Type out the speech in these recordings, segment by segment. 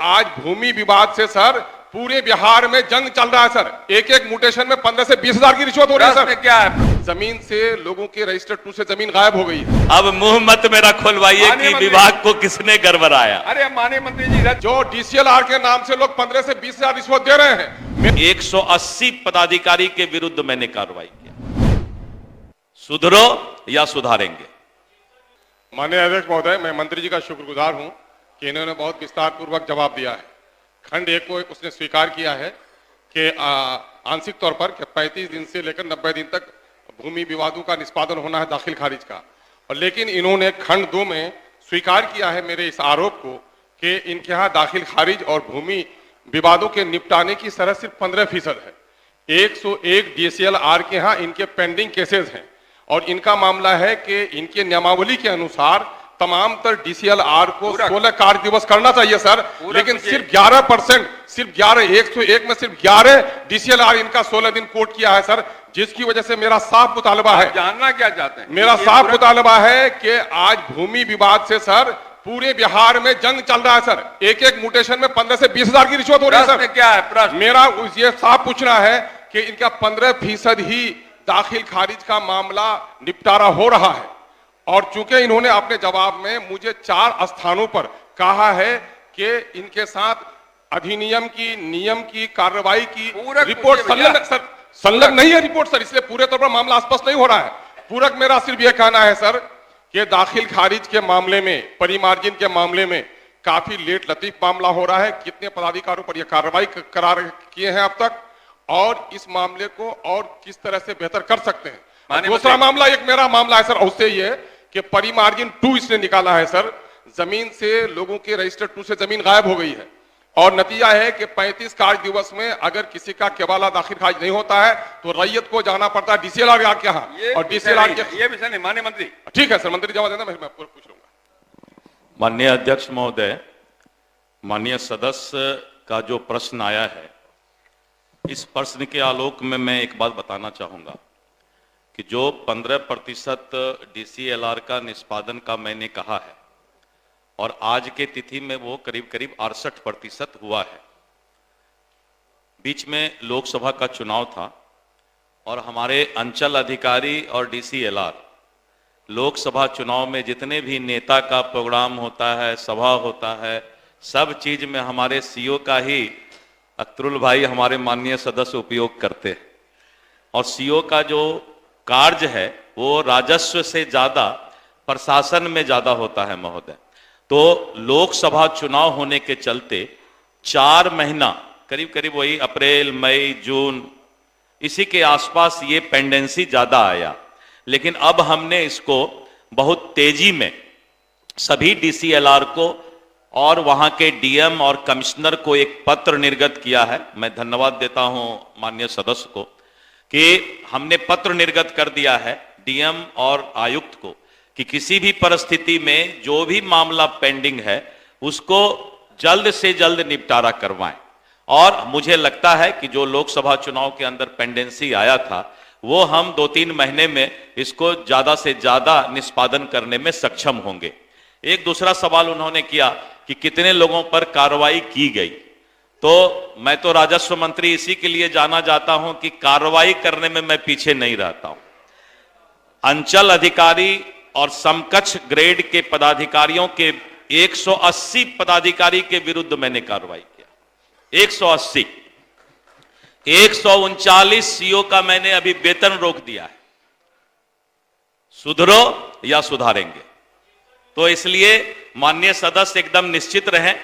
आज भूमि विवाद से सर पूरे बिहार में जंग चल रहा है सर। एक एक म्यूटेशन में 15 से 20 हजार की रिश्वत हो रही है सर। क्या है? जमीन से लोगों के रजिस्टर 2 से जमीन गायब हो गई है। अब मुंह मत मेरा खोलवाइए कि विभाग को किसने गड़बड़ाया। अरे माननीय मंत्री जी, जो डीसीएलआर के नाम से लोग 15 से 20 हजार रिश्वत दे रहे हैं। 180 पदाधिकारी के विरुद्ध मैंने कार्रवाई किया। सुधरो या सुधारेंगे। माननीय अध्यक्ष महोदय, मैं मंत्री जी का शुक्रगुजार हूं कि इन्होंने बहुत विस्तार पूर्वक जवाब दिया है। खंड 1 को उसने स्वीकार किया है कि आंशिक तौर पर 35 दिन से लेकर 90 दिन तक भूमि विवादों का निष्पादन होना है दाखिल खारिज का। और लेकिन इन्होंने खंड 2 में स्वीकार किया है मेरे इस आरोप को कि इनके यहाँ दाखिल खारिज और भूमि विवादों के निपटाने की शरह सिर्फ 15% है। 101 डीसीएलआर के यहाँ इनके पेंडिंग केसेस हैं और इनका मामला है कि इनके नियमावली के अनुसार तमाम तर डीसीएलआर को 16 कार्य दिवस करना चाहिए सर, लेकिन सिर्फ 11%, सिर्फ 101 में सिर्फ 11 डीसीएलआर इनका 16 दिन कोर्ट किया है सर, जिसकी वजह से मेरा साफ मुतालबा है। जानना क्या चाहते हैं? मेरा साफ मुतालबा है कि आज भूमि विवाद से सर पूरे बिहार में जंग चल रहा है सर। एक एक म्यूटेशन में 15 से 20 हजार की रिश्वत हो रही है सर। क्या है प्रश्न? मेरा ये साफ पूछना है कि इनका 15% ही दाखिल खारिज का मामला निपटारा हो रहा है। और चूंकि इन्होंने अपने जवाब में मुझे 4 स्थानों पर कहा है कि इनके साथ अधिनियम की, नियम की, कार्रवाई की रिपोर्ट संलग्न नहीं है रिपोर्ट सर, इसलिए पूरे तौर पर मामला स्पष्ट नहीं हो रहा है। पूरक मेरा सिर्फ यह कहना है सर कि दाखिल खारिज के मामले में, परिमार्जिन के मामले में काफी लेट लतीफ मामला हो रहा है। कितने पदाधिकारियों पर यह कार्रवाई करार किए हैं अब तक, और इस मामले को और किस तरह से बेहतर कर सकते हैं। दूसरा मामला, एक मेरा मामला है सर, उससे ये कि परिमार्जिन 2 इसने निकाला है सर। जमीन से लोगों के रजिस्टर 2 से जमीन गायब हो गई है और नतीजा है कि 35 कार्य दिवस में अगर किसी का केवाला दाखिल खारिज नहीं होता है तो रैयत को जाना पड़ता है डीसीएलआर के यहाँ, और डीसीएलआर के ये विषय नहीं। माननीय मंत्री, ठीक है सर, मंत्री जवाब देना, मैं पूछ लूंगा। माननीय अध्यक्ष महोदय, माननीय सदस्य का जो प्रश्न आया है, इस प्रश्न के आलोक में मैं एक बात बताना चाहूंगा कि जो 15% डीसीएलआर का निष्पादन का मैंने कहा है और आज के तिथि में वो करीब करीब 68% हुआ है। बीच में लोकसभा का चुनाव था और हमारे अंचल अधिकारी और डीसीएलआर लोकसभा चुनाव में जितने भी नेता का प्रोग्राम होता है, सभा होता है, सब चीज में हमारे सीओ का ही अख्तरुल भाई हमारे माननीय सदस्य उपयोग करते हैं। और सीओ का जो कार्य है वो राजस्व से ज्यादा प्रशासन में ज्यादा होता है महोदय। तो लोकसभा चुनाव होने के चलते 4 महीना, करीब करीब वही अप्रैल, मई, जून, इसी के आसपास ये पेंडेंसी ज्यादा आया। लेकिन अब हमने इसको बहुत तेजी में सभी डीसीएलआर को और वहां के डीएम और कमिश्नर को एक पत्र निर्गत किया है। मैं धन्यवाद देता हूं माननीय सदस्य को कि हमने पत्र निर्गत कर दिया है डीएम और आयुक्त को कि किसी भी परिस्थिति में जो भी मामला पेंडिंग है उसको जल्द से जल्द निपटारा करवाएं। और मुझे लगता है कि जो लोकसभा चुनाव के अंदर पेंडेंसी आया था वो हम 2-3 महीने में इसको ज्यादा से ज्यादा निष्पादन करने में सक्षम होंगे। एक दूसरा सवाल उन्होंने किया कि कितने लोगों पर कार्रवाई की गई, तो मैं तो राजस्व मंत्री इसी के लिए जाना जाता हूं कि कार्रवाई करने में मैं पीछे नहीं रहता हूं। अंचल अधिकारी और समकक्ष ग्रेड के पदाधिकारियों के 180 पदाधिकारी के विरुद्ध मैंने कार्रवाई किया। 180। 139 सीओ का मैंने अभी वेतन रोक दिया है। सुधरो या सुधारेंगे। तो इसलिए माननीय सदस्य एकदम निश्चित रहें।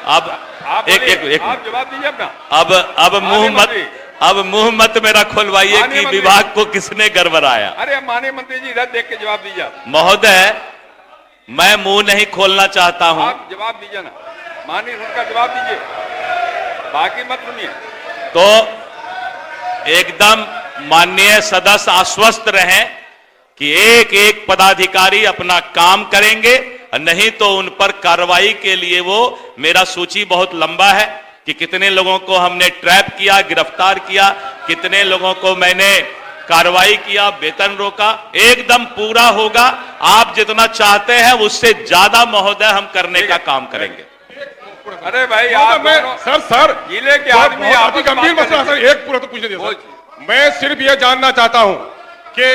अब आप जवाब दीजिए अपना। अब मुंह मत मेरा खोलवाइए कि विभाग को किसने गड़बड़ाया। अरे माननीय मंत्री जी, इधर देख के जवाब दीजिए। महोदय, मैं मुंह नहीं खोलना चाहता हूं। आप जवाब दीजिए ना, माननीय उनका जवाब दीजिए, बाकी मत सुनिए। तो एकदम माननीय सदस्य आश्वस्त रहें कि एक एक पदाधिकारी अपना काम करेंगे, नहीं तो उन पर कार्रवाई के लिए वो, मेरा सूची बहुत लंबा है कि कितने लोगों को हमने ट्रैप किया, गिरफ्तार किया, कितने लोगों को मैंने कार्रवाई किया, वेतन रोका, एकदम पूरा होगा। आप जितना चाहते हैं उससे ज्यादा महोदय हम करने का काम करेंगे। अरे भाई तो आप मैं दोनों सर जिले के तो आदमी बहुत आपस अति में गंभीर बात मसला है करें। सर, एक पूरा तो पूछने दीजिए सर। मैं सिर्फ ये जानना चाहता हूं कि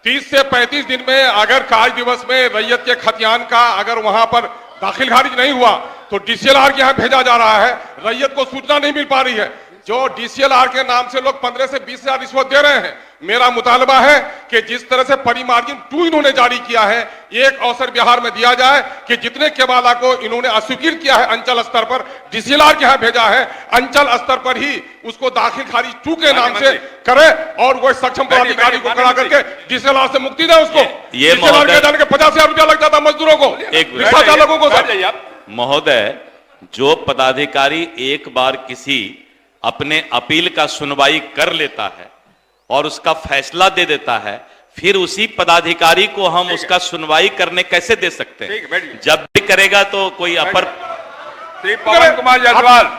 30 से 35 दिन में अगर कार्य दिवस में रैयत के खतियान का अगर वहां पर दाखिल खारिज नहीं हुआ तो डीसीएलआर के यहाँ भेजा जा रहा है, रैयत को सूचना नहीं मिल पा रही है। जो डीसीएलआर के नाम से लोग 15 से 20 हजार रिश्वत दे रहे हैं। मेरा मुतालबा है कि जिस तरह से परिमार्जिन 2 इन्होंने जारी किया है, एक अवसर बिहार में दिया जाए कि जितने केबाला को इन्होंने अस्वीकृत किया है अंचल स्तर पर, डीसीएलआर के यहाँ भेजा है, अंचल स्तर पर ही उसको दाखिल खारिज 2 के नाम से करे और वो सक्षम पदाधिकारी को खड़ा करके डीसीएलआर से मुक्ति दे उसको। ये डीसीएलआर के जाने के 50,000 रुपया लग जाता मजदूरों को, रिक्शा चालकों को। सर महोदय, जो पदाधिकारी एक बार किसी अपने अपील का सुनवाई कर लेता है और उसका फैसला दे देता है, फिर उसी पदाधिकारी को हम उसका सुनवाई करने कैसे दे सकते ठीक है, हैं? बैठिए। जब भी करेगा तो कोई अपर। श्री पवन कुमार जायसवाल।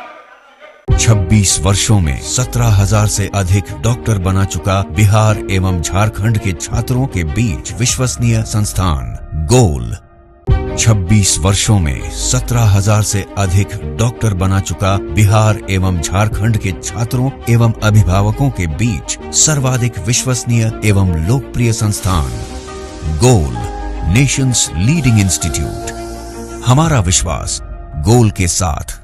26 वर्षों में 17,000 से अधिक डॉक्टर बना चुका बिहार एवं झारखंड के छात्रों के बीच विश्वसनीय संस्थान गोल। 26 वर्षों में 17,000 से अधिक डॉक्टर बना चुका बिहार एवं झारखंड के छात्रों एवं अभिभावकों के बीच सर्वाधिक विश्वसनीय एवं लोकप्रिय संस्थान गोल, नेशंस लीडिंग इंस्टीट्यूट। हमारा विश्वास गोल के साथ।